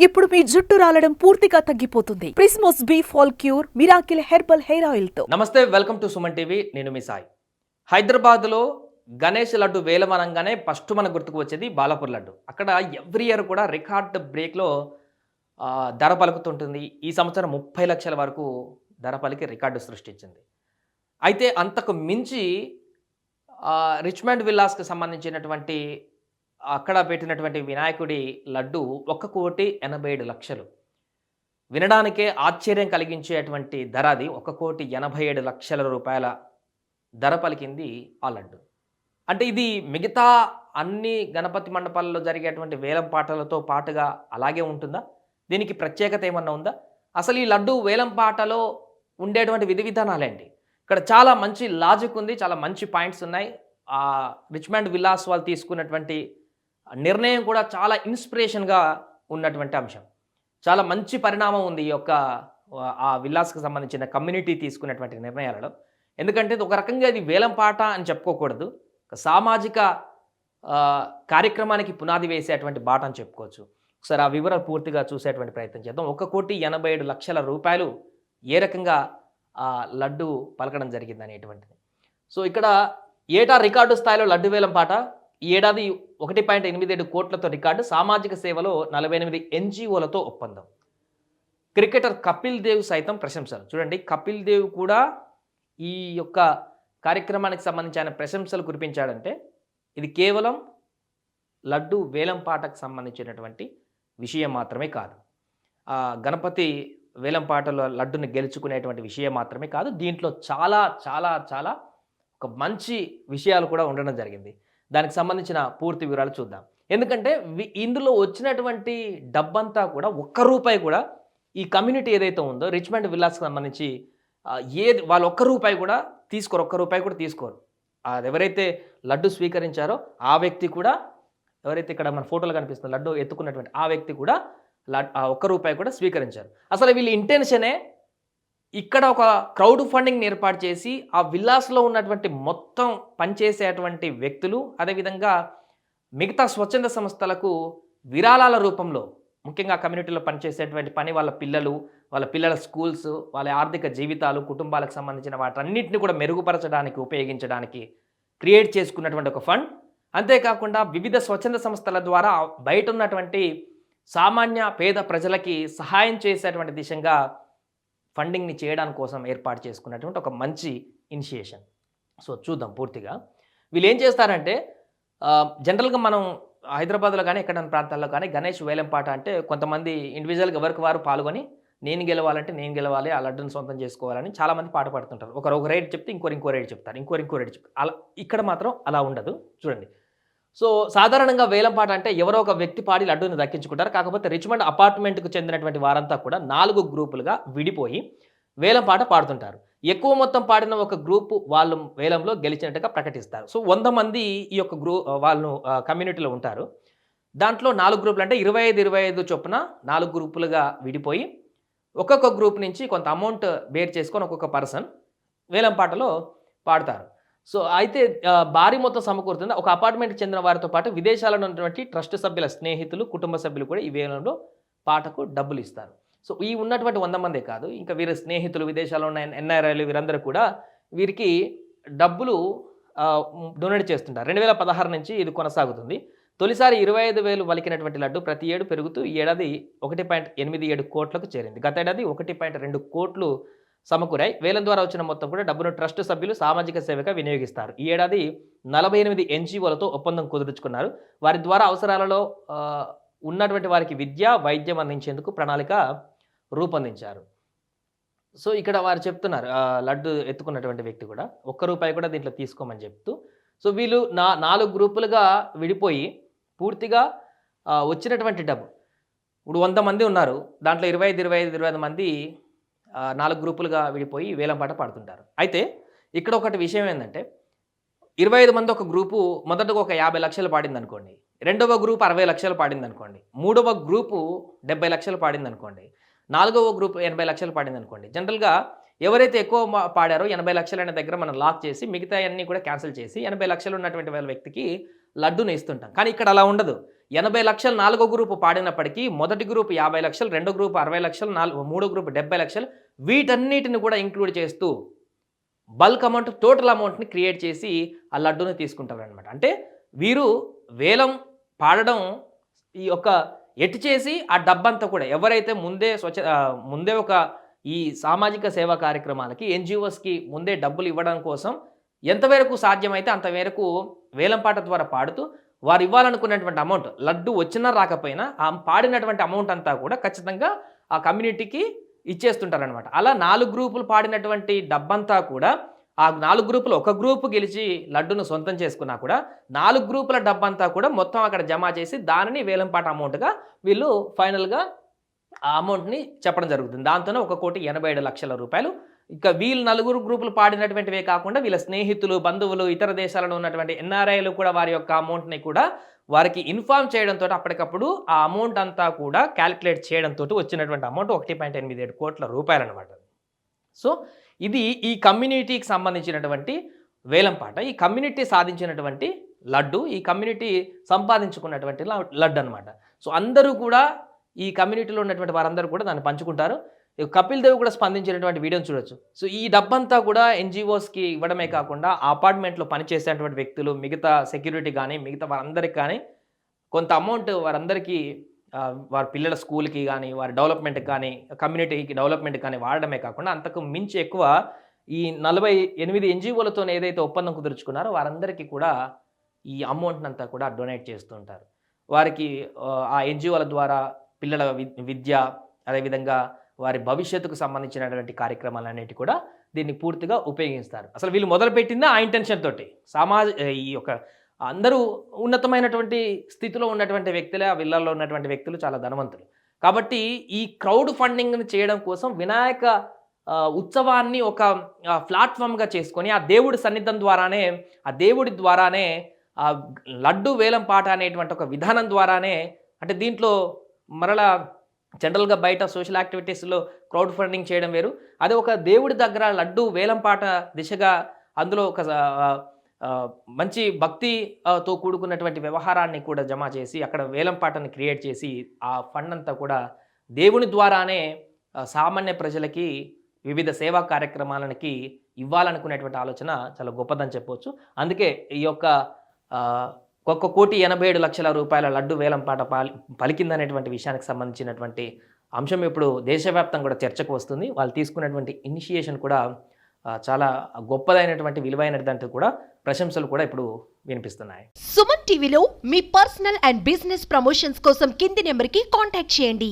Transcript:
ఇప్పుడు మీ జుట్టు రాలడం పూర్తిగా తగ్గిపోతుంది. ప్రిస్మోస్ బీ fall cure miracle herbal hair oil తో. నమస్తే, వెల్కమ్ టు సుమన్ టీవీ. నేను మీ సాయి. హైదరాబాద్లో గణేష్ లడ్డు వేలమనంగానే ఫస్ట్ మనకు గుర్తుకు వచ్చేది బాలాపూర్ లడ్డు. అక్కడ ఎవ్రీ ఇయర్ కూడా రికార్డ్ బ్రేక్లో ధర పలుకుతుంటుంది. ఈ సంవత్సరం 30 లక్షల వరకు ధర పలికి రికార్డు సృష్టించింది. అయితే అంతకు మించి రిచ్మండ్ విల్లాస్కి సంబంధించినటువంటి అక్కడ పెట్టినటువంటి వినాయకుడి లడ్డు 1,87,00,000. వినడానికే ఆశ్చర్యం కలిగించేటువంటి ధర అది. 1,87,00,000 రూపాయల ధర పలికింది ఆ లడ్డు. అంటే ఇది మిగతా అన్ని గణపతి మండపాలలో జరిగేటువంటి వేలం పాటలతో పాటుగా అలాగే ఉంటుందా? దీనికి ప్రత్యేకత ఏమన్నా ఉందా? అసలు ఈ లడ్డు వేలం పాటలో ఉండేటువంటి విధి విధానాలేంటి? ఇక్కడ చాలా మంచి లాజిక్ ఉంది, చాలా మంచి పాయింట్స్ ఉన్నాయి. రిచ్మండ్ విల్లాస్ వాళ్ళు తీసుకున్నటువంటి నిర్ణయం కూడా చాలా ఇన్స్పిరేషన్గా ఉన్నటువంటి అంశం. చాలా మంచి పరిణామం ఉంది ఈ యొక్క ఆ విల్లాస్కి సంబంధించిన కమ్యూనిటీ తీసుకున్నటువంటి నిర్ణయాలలో. ఎందుకంటే ఇది ఒక రకంగా ఇది వేలం పాట అని చెప్పుకోకూడదు, ఒక సామాజిక కార్యక్రమానికి పునాది వేసేటువంటి బాట అని చెప్పుకోవచ్చు. ఒకసారి ఆ వివరాలు పూర్తిగా చూసేటువంటి ప్రయత్నం చేద్దాం. 1,87,00,000 రూపాయలు ఏ రకంగా ఆ లడ్డు పలకడం జరిగింది అనేటువంటిది. సో ఇక్కడ ఏటా రికార్డు స్థాయిలో లడ్డు వేలం పాట. ఈ ఏడాది 1.87 కోట్లతో రికార్డు. సామాజిక సేవలో 48 NGOలతో ఒప్పందం. క్రికెటర్ కపిల్ దేవ్ సైతం ప్రశంసలు. చూడండి, కపిల్ దేవ్ కూడా ఈ యొక్క కార్యక్రమానికి సంబంధించి ఆయన ప్రశంసలు కురిపించాడంటే ఇది కేవలం లడ్డు వేలం పాటకు సంబంధించినటువంటి విషయం మాత్రమే కాదు. గణపతి వేలం పాటలో లడ్డుని గెలుచుకునేటువంటి విషయం మాత్రమే కాదు, దీంట్లో చాలా చాలా చాలా ఒక మంచి విషయాలు కూడా ఉండడం జరిగింది. దానికి సంబంధించిన పూర్తి వివరాలు చూద్దాం. ఎందుకంటే ఇందులో వచ్చినటువంటి డబ్బంతా కూడా ₹1 కూడా ఈ కమ్యూనిటీ ఏదైతే ఉందో రిచ్మండ్ విల్లాస్కి సంబంధించి వాళ్ళు ₹1 కూడా తీసుకోరు, ₹1 కూడా తీసుకోరు. అది ఎవరైతే లడ్డు స్వీకరించారో ఆ వ్యక్తి కూడా, ఎవరైతే ఇక్కడ మన ఫోటోలో కనిపిస్తున్న లడ్డు ఎత్తుకున్నటువంటి ఆ వ్యక్తి కూడా ₹1 కూడా స్వీకరించారు. అసలు వీళ్ళ ఇంటెన్షనే ఇక్కడ ఒక క్రౌడ్ ఫండింగ్ ఏర్పాటు చేసి ఆ విల్లాస్లో ఉన్నటువంటి మొత్తం పనిచేసేటువంటి వ్యక్తులు, అదేవిధంగా మిగతా స్వచ్ఛంద సంస్థలకు విరాళాల రూపంలో, ముఖ్యంగా కమ్యూనిటీలో పనిచేసేటువంటి వాళ్ళ పిల్లలు, వాళ్ళ పిల్లల స్కూల్స్, వాళ్ళ ఆర్థిక జీవితాలు, కుటుంబాలకు సంబంధించిన వాటన్నిటిని కూడా మెరుగుపరచడానికి ఉపయోగించడానికి క్రియేట్ చేసుకున్నటువంటి ఒక ఫండ్. అంతేకాకుండా వివిధ స్వచ్ఛంద సంస్థల ద్వారా బయట ఉన్నటువంటి సామాన్య పేద ప్రజలకి సహాయం చేసేటువంటి దిశగా ఫండింగ్ని చేయడానికి కోసం ఏర్పాటు చేసుకున్నటువంటి ఒక మంచి ఇనిషియేషన్. సో చూద్దాం పూర్తిగా. వీళ్ళు ఏం చేస్తారంటే జనరల్గా మనం హైదరాబాద్లో కానీ ఎక్కడ ప్రాంతాల్లో కానీ గణేష్ వేలం పాట అంటే కొంతమంది ఇండివిజువల్గా ఎవరికి వారు పాల్గొని నేను గెలవాలంటే నేను గెలవాలి, ఆ లడ్డును సొంతం చేసుకోవాలని చాలామంది పాట పాడుతుంటారు. ఒక రేట్ చెప్తే ఇంకో రేట్ చెప్తారు, ఇంకో రేట్ చెప్తారు. అలా ఇక్కడ మాత్రం అలా ఉండదు. చూడండి, సో సాధారణంగా వేలం పాట అంటే ఎవరో ఒక వ్యక్తి పాడి లడ్డూని దక్కించుకుంటారు. కాకపోతే రిచ్మండ్ అపార్ట్మెంట్కు చెందినటువంటి వారంతా కూడా 4 గ్రూపులుగా విడిపోయి వేలం పాట పాడుతుంటారు. ఎక్కువ మొత్తం పాడిన ఒక గ్రూపు వాళ్ళు వేలంలో గెలిచినట్టుగా ప్రకటిస్తారు. సో 100 మంది ఈ యొక్క వాళ్ళు కమ్యూనిటీలో ఉంటారు. దాంట్లో 4 గ్రూపులు అంటే 25 చొప్పున 4 గ్రూపులుగా విడిపోయి ఒక్కొక్క గ్రూప్ నుంచి కొంత అమౌంట్ బేర్ చేసుకొని ఒక్కొక్క పర్సన్ వేలం పాటలో పాడతారు. సో అయితే భారీ మొత్తం సమకూరుతుంది. ఒక అపార్ట్మెంట్కి చెందిన వారితో పాటు విదేశాలలో ఉన్నటువంటి ట్రస్ట్ సభ్యుల స్నేహితులు, కుటుంబ సభ్యులు కూడా ఈ వేలంలో పాటకు డబ్బులు ఇస్తారు. సో ఈ ఉన్నటువంటి 100 మందే కాదు, ఇంకా వీరి స్నేహితులు, విదేశాల్లో ఉన్న NRIలు, వీరందరూ కూడా వీరికి డబ్బులు డొనేట్ చేస్తుంటారు. 2016 నుంచి ఇది కొనసాగుతుంది. తొలిసారి 25,000 వలికినటువంటి లడ్డు ప్రతి ఏడు పెరుగుతూ ఈ ఏడాది 1.87 కోట్లకు చేరింది. గత ఏడాది 1.2 కోట్లు సమకూరాయి. వేలం ద్వారా వచ్చిన మొత్తం కూడా డబ్బును ట్రస్ట్ సభ్యులు సామాజిక సేవగా వినియోగిస్తారు. ఈ ఏడాది 48 NGOలతో ఒప్పందం కుదుర్చుకున్నారు. వారి ద్వారా అవసరాలలో ఉన్నటువంటి వారికి విద్య, వైద్యం అందించేందుకు ప్రణాళిక రూపొందించారు. సో ఇక్కడ వారు చెప్తున్నారు, లడ్డు ఎత్తుకున్నటువంటి వ్యక్తి కూడా ₹1 కూడా దీంట్లో తీసుకోమని చెప్తూ. సో వీళ్ళు 4 గ్రూపులుగా విడిపోయి పూర్తిగా వచ్చినటువంటి డబ్బు, ఇప్పుడు 100 మంది ఉన్నారు, దాంట్లో 25 మంది 4 గ్రూపులుగా విడిపోయి వేలం పాట పాడుతుంటారు. అయితే ఇక్కడ ఒకటి విషయం ఏంటంటే 25 మంది ఒక గ్రూపు మొదటగా ఒక 50 లక్షలు పాడింది అనుకోండి, రెండవ గ్రూప్ 60 లక్షలు పాడింది అనుకోండి, మూడవ గ్రూపు 70 లక్షలు పాడింది అనుకోండి, నాలుగవ గ్రూప్ 80 లక్షలు పాడింది అనుకోండి. జనరల్గా ఎవరైతే ఎక్కువ పాడారో 80 లక్షలు అనే దగ్గర మనం లాక్ చేసి మిగతా అన్నీ కూడా క్యాన్సిల్ చేసి 80 లక్షలు ఉన్నటువంటి వాళ్ళ వ్యక్తికి లడ్డుని ఇస్తుంటాం. కానీ ఇక్కడ అలా ఉండదు. 80 లక్షలు 4వ గ్రూపు పాడినప్పటికీ మొదటి గ్రూప్ 50 లక్షలు, రెండో గ్రూప్ 60 లక్షలు, మూడో గ్రూప్ 70 లక్షలు, వీటన్నిటిని కూడా ఇంక్లూడ్ చేస్తూ బల్క్ అమౌంట్, టోటల్ అమౌంట్ని క్రియేట్ చేసి ఆ లడ్డూని తీసుకుంటారనమాట. అంటే వీరు వేలం పాడడం ఈ యొక్క ఎటు చేసి ఆ డబ్బంతా కూడా ఎవరైతే ముందే ఒక ఈ సామాజిక సేవా కార్యక్రమాలకి ఎన్జిఓస్కి ముందే డబ్బులు ఇవ్వడం కోసం ఎంతవరకు సాధ్యమైతే అంతవరకు వేలంపాట ద్వారా పాడుతూ వారు ఇవ్వాలనుకున్నటువంటి అమౌంట్ లడ్డు వచ్చినా రాకపోయినా ఆ పాడినటువంటి అమౌంట్ అంతా కూడా ఖచ్చితంగా ఆ కమ్యూనిటీకి ఇచ్చేస్తుంటారనమాట. అలా 4 గ్రూపులు పాడినటువంటి డబ్బంతా కూడా ఆ 4 గ్రూపులు ఒక గ్రూపు గెలిచి లడ్డును సొంతం చేసుకున్నా కూడా 4 గ్రూపుల డబ్బంతా కూడా మొత్తం అక్కడ జమ చేసి దానిని వేలంపాట అమౌంట్గా వీళ్ళు ఫైనల్గా ఆ అమౌంట్ని చెప్పడం జరుగుతుంది. దాంతోనే 1,87,00,000 రూపాయలు. ఇక వీళ్ళు 4 గ్రూపులు పాడినటువంటివే కాకుండా వీళ్ళ స్నేహితులు, బంధువులు, ఇతర దేశాలలో ఉన్నటువంటి ఎన్ఆర్ఐలు కూడా వారి యొక్క అమౌంట్ని కూడా వారికి ఇన్ఫార్మ్ చేయడంతో అప్పటికప్పుడు ఆ అమౌంట్ అంతా కూడా క్యాలిక్యులేట్ చేయడంతో వచ్చినటువంటి అమౌంట్ 1.87 కోట్ల రూపాయలు అనమాట. సో ఇది ఈ కమ్యూనిటీకి సంబంధించినటువంటి వేలంపాట. ఈ కమ్యూనిటీ సాధించినటువంటి లడ్డు, ఈ కమ్యూనిటీ సంపాదించుకున్నటువంటి లడ్డు అనమాట. సో అందరూ కూడా ఈ కమ్యూనిటీలో ఉన్నటువంటి వారందరూ కూడా దాన్ని పంచుకుంటారు. కపిల్ దేవ్ కూడా స్పందించినటువంటి వీడియోని చూడొచ్చు. సో ఈ డబ్బంతా కూడా ఎన్జిఓస్కి ఇవ్వడమే కాకుండా ఆ అపార్ట్మెంట్లో పనిచేసేటువంటి వ్యక్తులు, మిగతా సెక్యూరిటీ కానీ మిగతా వారందరికీ కానీ కొంత అమౌంట్ వారందరికీ వారి పిల్లల స్కూల్కి కానీ వారి డెవలప్మెంట్కి కానీ కమ్యూనిటీకి డెవలప్మెంట్కి కానీ వాడడమే కాకుండా అంతకు మించి ఎక్కువ ఈ 48 ఎన్జిఓలతో ఏదైతే ఒప్పందం కుదుర్చుకున్నారో వారందరికీ కూడా ఈ అమౌంట్ని అంతా కూడా డొనేట్ చేస్తూ ఉంటారు. వారికి ఆ ఎన్జిఓల ద్వారా పిల్లల విద్య, అదేవిధంగా వారి భవిష్యత్తుకు సంబంధించినటువంటి కార్యక్రమాలన్నిటి కూడా దీన్ని పూర్తిగా ఉపయోగిస్తారు. అసలు వీళ్ళు మొదలుపెట్టిందా ఆ ఇంటెన్షన్ తోటి. ఈ యొక్క అందరూ ఉన్నతమైనటువంటి స్థితిలో ఉన్నటువంటి వ్యక్తులే, ఆ విల్లాల్లో ఉన్నటువంటి వ్యక్తులు చాలా ధనవంతులు. కాబట్టి ఈ క్రౌడ్ ఫండింగ్ని చేయడం కోసం వినాయక ఉత్సవాన్ని ఒక ప్లాట్ఫామ్గా చేసుకొని ఆ దేవుడి సన్నిధం ద్వారానే, ఆ దేవుడి ద్వారానే ఆ లడ్డు వేలం పాట అనేటువంటి ఒక విధానం ద్వారానే, అంటే దీంట్లో మరలా జనరల్గా బయట సోషల్ యాక్టివిటీస్లో క్రౌడ్ ఫండింగ్ చేయడం వేరు, అదే ఒక దేవుడి దగ్గర లడ్డు వేలంపాట దిశగా అందులో ఒక మంచి భక్తితో కూడుకున్నటువంటి వ్యవహారాన్ని కూడా జమ చేసి అక్కడ వేలంపాటని క్రియేట్ చేసి ఆ ఫండ్ అంతా కూడా దేవుని ద్వారానే సామాన్య ప్రజలకి వివిధ సేవా కార్యక్రమాలకి ఇవ్వాలనుకునేటువంటి ఆలోచన చాలా గొప్పదని చెప్పవచ్చు. అందుకే ఈ యొక్క 1,87,00,000 రూపాయల లడ్డు వేలంపాట పలికిందనేటువంటి విషయానికి సంబంధించినటువంటి అంశం ఇప్పుడు దేశవ్యాప్తంగా కూడా చర్చకు వస్తుంది. వాళ్ళు తీసుకున్నటువంటి ఇనిషియేషన్ కూడా చాలా గొప్పదైనటువంటి విలువైనదంటూ కూడా ప్రశంసలు కూడా ఇప్పుడు వినిపిస్తున్నాయి. సుమన్ టీవీలో మీ పర్సనల్ అండ్ బిజినెస్ ప్రమోషన్స్ కోసం కింది నెంబర్కి కాంటాక్ట్ చేయండి.